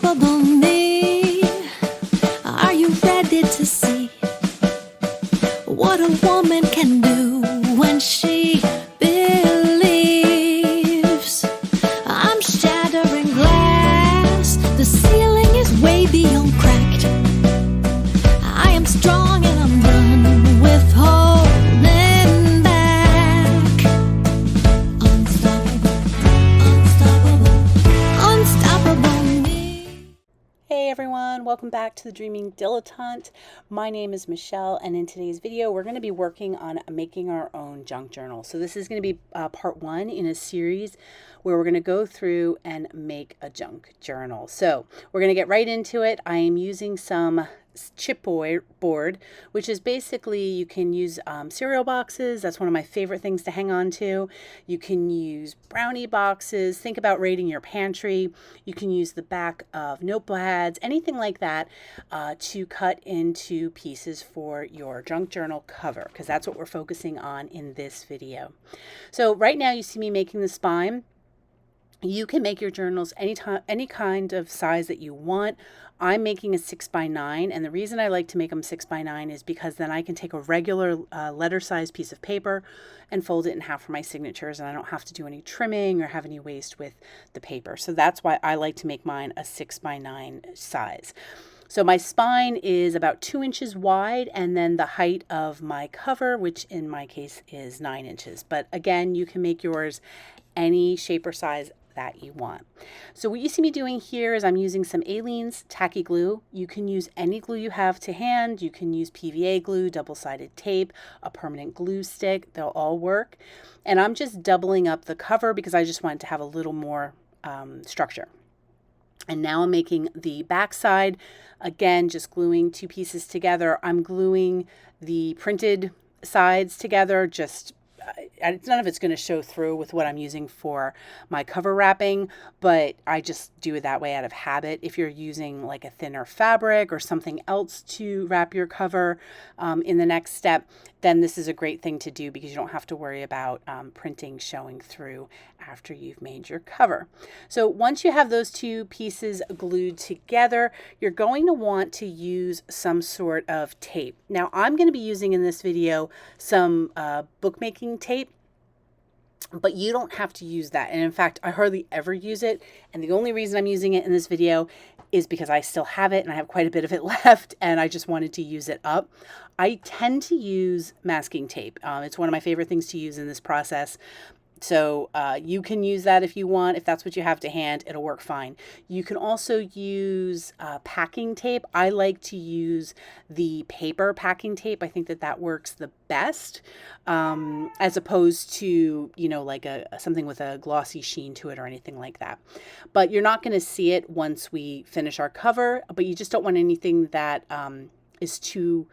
unstoppable me. Are you ready to see what a woman can do when she believes? I'm shattering glass, the ceiling is way beyond cracked. I am strong and I'm done with holding back. Unstoppable, unstoppable, unstoppable me. Hey everyone, welcome back to the Dreaming Dilettante. My name is Michelle, and in today's video we're going to be working on making our own junk journal. So this is going to be part one in a series where we're going to go through and make a junk journal. So we're going to get right into it. I am using some chipboard, which is basically, you can use cereal boxes. That's one of my favorite things to hang on to. You can use brownie boxes. Think about raiding your pantry. You can use the back of notepads, anything like that, to cut into pieces for your junk journal cover, because that's what we're focusing on in this video. So right now you see me making the spine. You can make your journals any kind of size that you want. I'm making a 6x9, and the reason I like to make them 6x9 is because then I can take a regular letter size piece of paper and fold it in half for my signatures, and I don't have to do any trimming or have any waste with the paper. So that's why I like to make mine a 6x9 size. So my spine is about 2 inches wide, and then the height of my cover, which in my case is 9 inches. But again, you can make yours any shape or size that you want. So what you see me doing here is I'm using some Aleene's tacky glue. You can use any glue you have to hand. You can use PVA glue, double-sided tape, a permanent glue stick. They'll all work. And I'm just doubling up the cover because I just want it to have a little more structure. And now I'm making the back side. Again, just gluing 2 pieces together. I'm gluing the printed sides together, none of it's going to show through with what I'm using for my cover wrapping, but I just do it that way out of habit. If you're using like a thinner fabric or something else to wrap your cover in the next step, then this is a great thing to do because you don't have to worry about printing showing through after you've made your cover. So once you have those 2 pieces glued together, you're going to want to use some sort of tape. Now I'm going to be using in this video some bookmaking tape, but you don't have to use that. And in fact, I hardly ever use it. And the only reason I'm using it in this video is because I still have it and I have quite a bit of it left and I just wanted to use it up. I tend to use masking tape. It's one of my favorite things to use in this process. So you can use that if you want. If that's what you have to hand, it'll work fine. You can also use packing tape. I like to use the paper packing tape. I think that works the best, as opposed to, like something with a glossy sheen to it or anything like that. But you're not going to see it once we finish our cover, but you just don't want anything that is too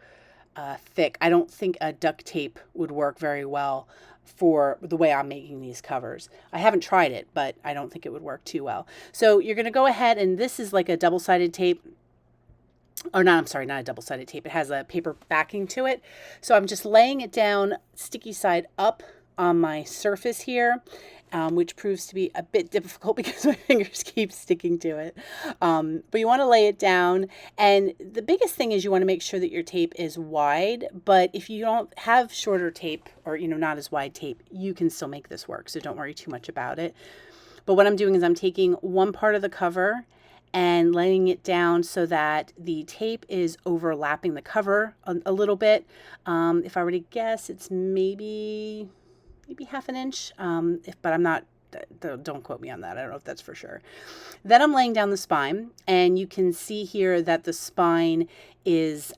thick. I don't think a duct tape would work very well for the way I'm making these covers. I haven't tried it, but I don't think it would work too well. So you're going to go ahead, and this is like a double-sided tape. Or not, I'm sorry, not a double-sided tape. It has a paper backing to it. So I'm just laying it down sticky side up on my surface here, which proves to be a bit difficult because my fingers keep sticking to it. But you want to lay it down. And the biggest thing is you want to make sure that your tape is wide. But if you don't have shorter tape or, not as wide tape, you can still make this work. So don't worry too much about it. But what I'm doing is I'm taking one part of the cover and laying it down so that the tape is overlapping the cover a little bit. If I were to guess, it's maybe half an inch, but I'm not, don't quote me on that. I don't know if that's for sure. Then I'm laying down the spine, and you can see here that the spine is,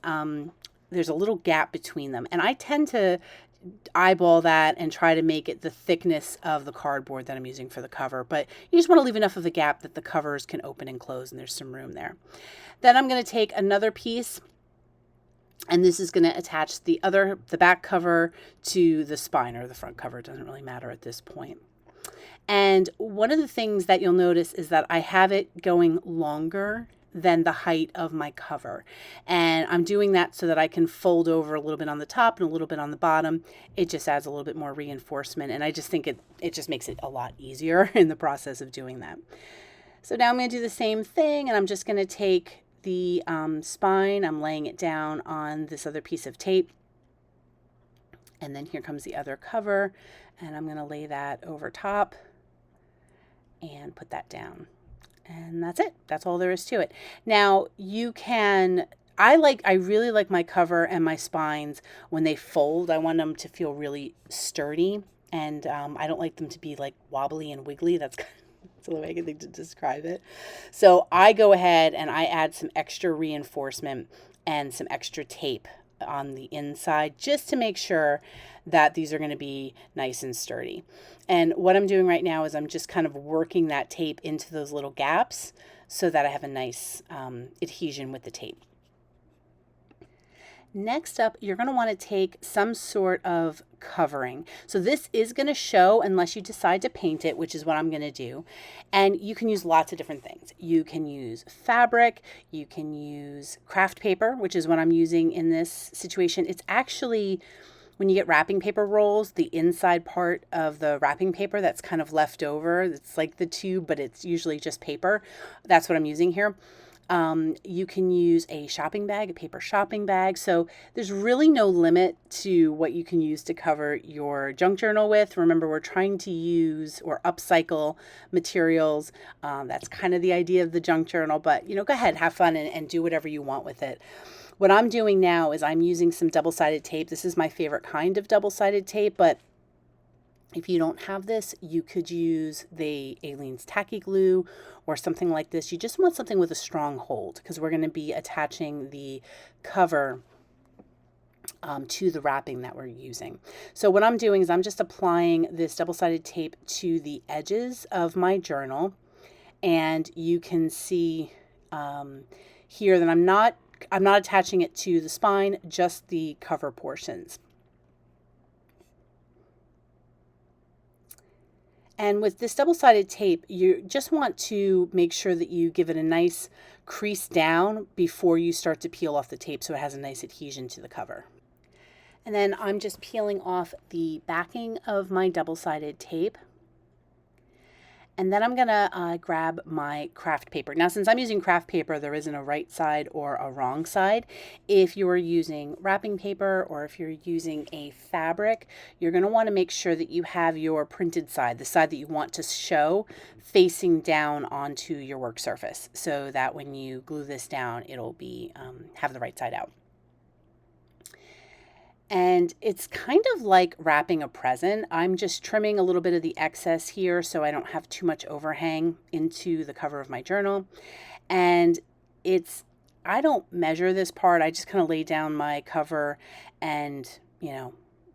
there's a little gap between them. And I tend to eyeball that and try to make it the thickness of the cardboard that I'm using for the cover, but you just want to leave enough of a gap that the covers can open and close and there's some room there. Then I'm going to take another piece, and this is going to attach the back cover to the spine, or the front cover. It doesn't really matter at this point. And one of the things that you'll notice is that I have it going longer than the height of my cover. And I'm doing that so that I can fold over a little bit on the top and a little bit on the bottom. It just adds a little bit more reinforcement. And I just think it just makes it a lot easier in the process of doing that. So now I'm going to do the same thing, and I'm just going to take the spine, I'm laying it down on this other piece of tape, and then here comes the other cover, and I'm going to lay that over top and put that down. And that's it. That's all there is to it. Now you can, I really like my cover and my spines when they fold. I want them to feel really sturdy, and I don't like them to be like wobbly and wiggly. That's the way I can think to describe it. So I go ahead and I add some extra reinforcement and some extra tape on the inside just to make sure that these are going to be nice and sturdy. And what I'm doing right now is I'm just kind of working that tape into those little gaps so that I have a nice adhesion with the tape. Next up, you're going to want to take some sort of covering. So this is going to show unless you decide to paint it, which is what I'm going to do. And you can use lots of different things. You can use fabric, you can use craft paper, which is what I'm using in this situation. It's actually, when you get wrapping paper rolls, the inside part of the wrapping paper that's kind of left over, it's like the tube, but it's usually just paper. That's what I'm using here. You can use a shopping bag, a paper shopping bag. So there's really no limit to what you can use to cover your junk journal with. Remember, we're trying to use or upcycle materials. That's kind of the idea of the junk journal, but go ahead, have fun and do whatever you want with it. What I'm doing now is I'm using some double-sided tape. This is my favorite kind of double-sided tape, but if you don't have this, you could use the Aleene's tacky glue or something like this. You just want something with a strong hold because we're going to be attaching the cover to the wrapping that we're using. So what I'm doing is I'm just applying this double-sided tape to the edges of my journal, and you can see here that I'm not attaching it to the spine, just the cover portions. And with this double-sided tape, you just want to make sure that you give it a nice crease down before you start to peel off the tape so it has a nice adhesion to the cover. And then I'm just peeling off the backing of my double-sided tape. And then I'm going to grab my craft paper. Now, since I'm using craft paper, there isn't a right side or a wrong side. If you're using wrapping paper or if you're using a fabric, you're going to want to make sure that you have your printed side, the side that you want to show, facing down onto your work surface so that when you glue this down, it'll be have the right side out. And it's kind of like wrapping a present. I'm just trimming a little bit of the excess here so I don't have too much overhang into the cover of my journal. And I don't measure this part. I just kind of lay down my cover and,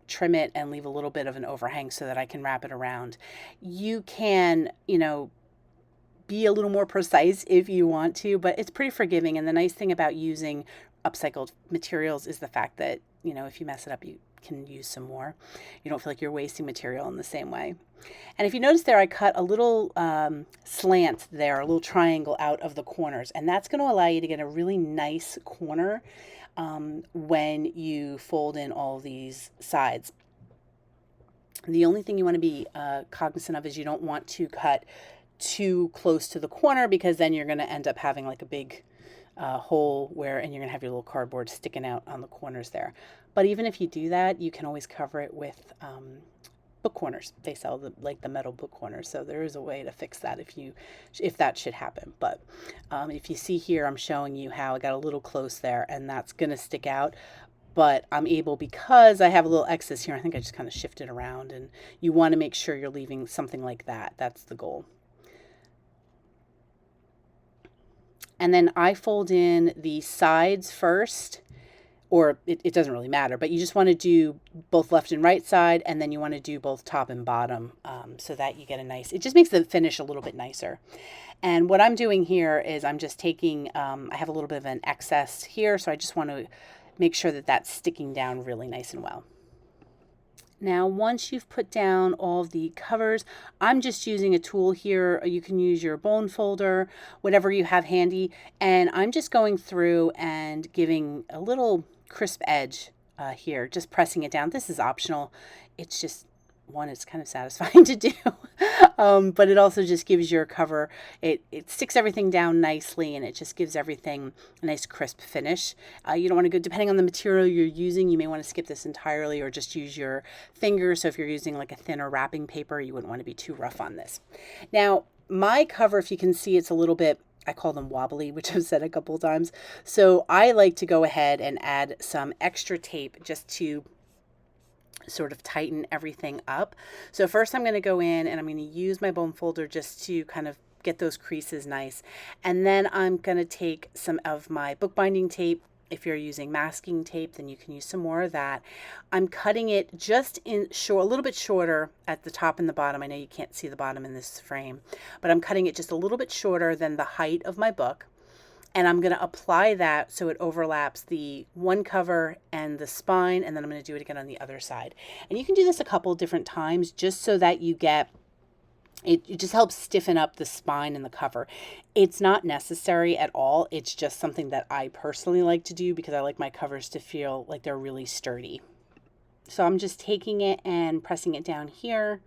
trim it and leave a little bit of an overhang so that I can wrap it around. You can, be a little more precise if you want to, but it's pretty forgiving. And the nice thing about using upcycled materials is the fact that, if you mess it up, you can use some more. You don't feel like you're wasting material in the same way. And if you notice there, I cut a little slant there, a little triangle out of the corners, and that's going to allow you to get a really nice corner when you fold in all these sides. The only thing you want to be cognizant of is you don't want to cut too close to the corner because then you're going to end up having like a big hole and you're going to have your little cardboard sticking out on the corners there. But even if you do that, you can always cover it with book corners. They sell the metal book corners, so there is a way to fix that if that should happen. But if you see here, I'm showing you how I got a little close there, and that's going to stick out. But I'm able, because I have a little excess here, I think I just kind of shifted around, and you want to make sure you're leaving something like that. That's the goal. And then I fold in the sides first, or it doesn't really matter, but you just want to do both left and right side, and then you want to do both top and bottom so that you get it just makes the finish a little bit nicer. And what I'm doing here is I'm just taking, I have a little bit of an excess here, so I just want to make sure that that's sticking down really nice and well. Now, once you've put down all of the covers, I'm just using a tool here. You can use your bone folder, whatever you have handy. And I'm just going through and giving a little crisp edge here, just pressing it down. This is optional. It's just, one, it's kind of satisfying to do. But it also just gives your cover, it sticks everything down nicely, and it just gives everything a nice crisp finish. You don't want to go, depending on the material you're using, you may want to skip this entirely or just use your fingers. So if you're using like a thinner wrapping paper, you wouldn't want to be too rough on this. Now, my cover, if you can see, it's a little bit, I call them wobbly, which I've said a couple of times. So I like to go ahead and add some extra tape just to sort of tighten everything up. So first I'm going to go in and I'm going to use my bone folder just to kind of get those creases nice. And then I'm going to take some of my bookbinding tape. If you're using masking tape, then you can use some more of that. I'm cutting it just in short, a little bit shorter at the top and the bottom. I know you can't see the bottom in this frame, but I'm cutting it just a little bit shorter than the height of my book. And I'm going to apply that so it overlaps the one cover and the spine, and then I'm going to do it again on the other side. And you can do this a couple different times just so that you get it just helps stiffen up the spine and the cover. It's not necessary at all. It's just something that I personally like to do because I like my covers to feel like they're really sturdy. So I'm just taking it and pressing it down here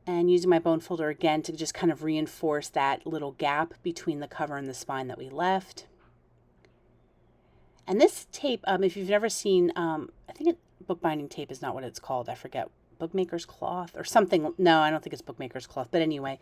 and using my bone folder again to just kind of reinforce that little gap between the cover and the spine that we left. And this tape, if you've never seen, I think bookbinding tape is not what it's called. I forget. Bookmaker's cloth or something. No, I don't think it's bookmaker's cloth. But anyway,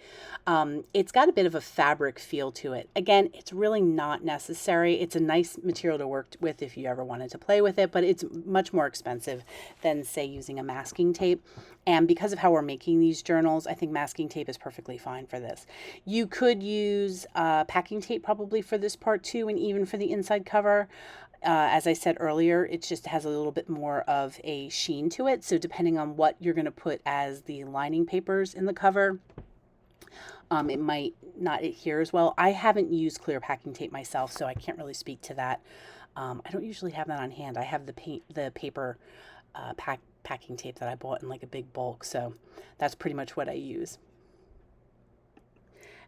it's got a bit of a fabric feel to it. Again, it's really not necessary. It's a nice material to work with if you ever wanted to play with it, but it's much more expensive than, say, using a masking tape. And because of how we're making these journals, I think masking tape is perfectly fine for this. You could use packing tape probably for this part too, and even for the inside cover. As I said earlier, it just has a little bit more of a sheen to it. So depending on what you're going to put as the lining papers in the cover, it might not adhere as well. I haven't used clear packing tape myself, so I can't really speak to that. I don't usually have that on hand. I have the paper packing tape that I bought in like a big bulk, so that's pretty much what I use.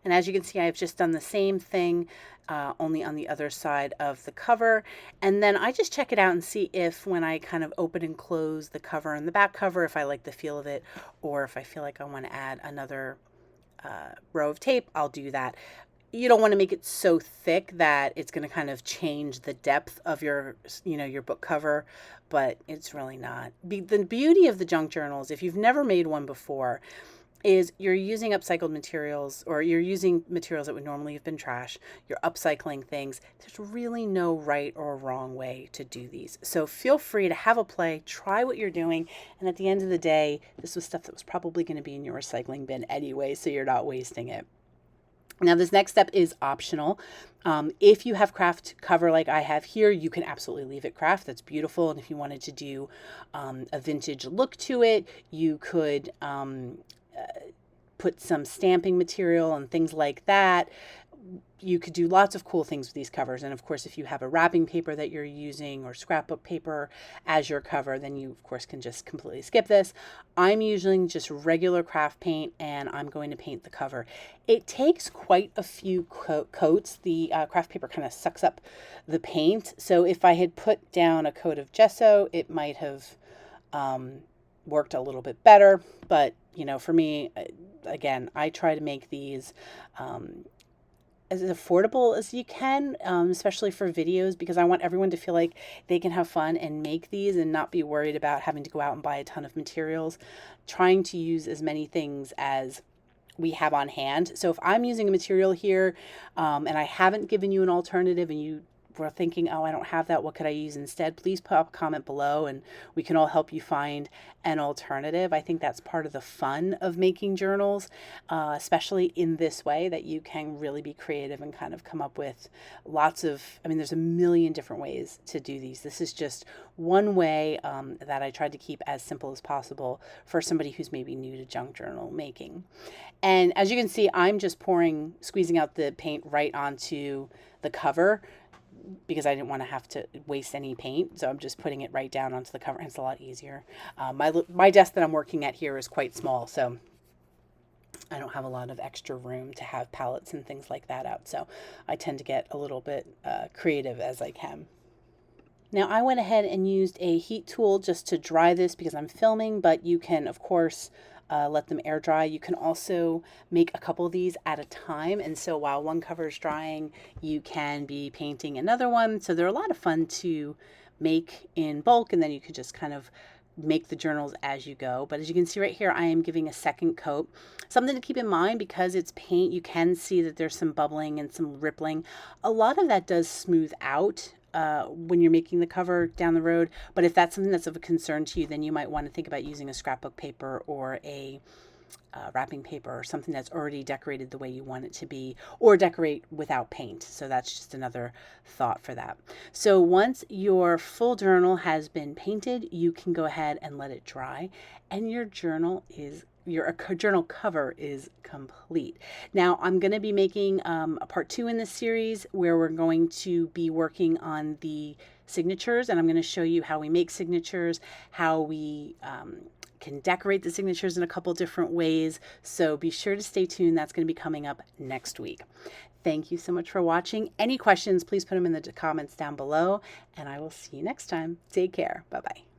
And as you can see, I've just done the same thing, only on the other side of the cover. And then I just check it out and see if when I kind of open and close the cover and the back cover, if I like the feel of it, or if I feel like I want to add another row of tape, I'll do that. You don't want to make it so thick that it's going to kind of change the depth of your, your book cover, but it's really not. The beauty of the junk journals, if you've never made one before, is you're using upcycled materials, or you're using materials that would normally have been trash. You're upcycling things. There's really no right or wrong way to do these. So feel free to have a play, try what you're doing, and at the end of the day, this was stuff that was probably going to be in your recycling bin anyway, so you're not wasting it. Now, this next step is optional. If you have craft cover like I have here, you can absolutely leave it craft. That's beautiful. And if you wanted to do a vintage look to it, you could put some stamping material and things like that. You could do lots of cool things with these covers. And of course, if you have a wrapping paper that you're using or scrapbook paper as your cover, then you of course can just completely skip this. I'm using just regular craft paint, and I'm going to paint the cover. It takes quite a few coats. The craft paper kind of sucks up the paint. So if I had put down a coat of gesso, it might have worked a little bit better. But for me, again, I try to make these as affordable as you can, especially for videos, because I want everyone to feel like they can have fun and make these and not be worried about having to go out and buy a ton of materials. Trying to use as many things as we have on hand. So if I'm using a material here and I haven't given you an alternative and you were thinking, oh, I don't have that, what could I use instead? Please pop a comment below and we can all help you find an alternative. I think that's part of the fun of making journals, especially in this way, that you can really be creative and kind of come up with lots of, there's a million different ways to do these. This is just one way that I tried to keep as simple as possible for somebody who's maybe new to junk journal making. And as you can see, I'm just squeezing out the paint right onto the cover, because I didn't want to have to waste any paint. So I'm just putting it right down onto the cover, and it's a lot easier. My desk that I'm working at here is quite small, so I don't have a lot of extra room to have palettes and things like that out. So I tend to get a little bit creative as I can. Now I went ahead and used a heat tool just to dry this because I'm filming, but you can, of course, let them air dry. You can also make a couple of these at a time. And so while one cover is drying, you can be painting another one. So they're a lot of fun to make in bulk, and then you could just kind of make the journals as you go. But as you can see right here, I am giving a second coat. Something to keep in mind, because it's paint, you can see that there's some bubbling and some rippling. A lot of that does smooth out when you're making the cover down the road. But if that's something that's of a concern to you, then you might want to think about using a scrapbook paper or a wrapping paper or something that's already decorated the way you want it to be, or decorate without paint. So that's just another thought for that. So once your full journal has been painted, you can go ahead and let it dry, and your journal cover is complete. Now I'm going to be making a part 2 in this series where we're going to be working on the signatures, and I'm going to show you how we make signatures, how we can decorate the signatures in a couple different ways. So be sure to stay tuned. That's going to be coming up next week. Thank you so much for watching. Any questions, please put them in the comments down below, and I will see you next time. Take care. Bye-bye.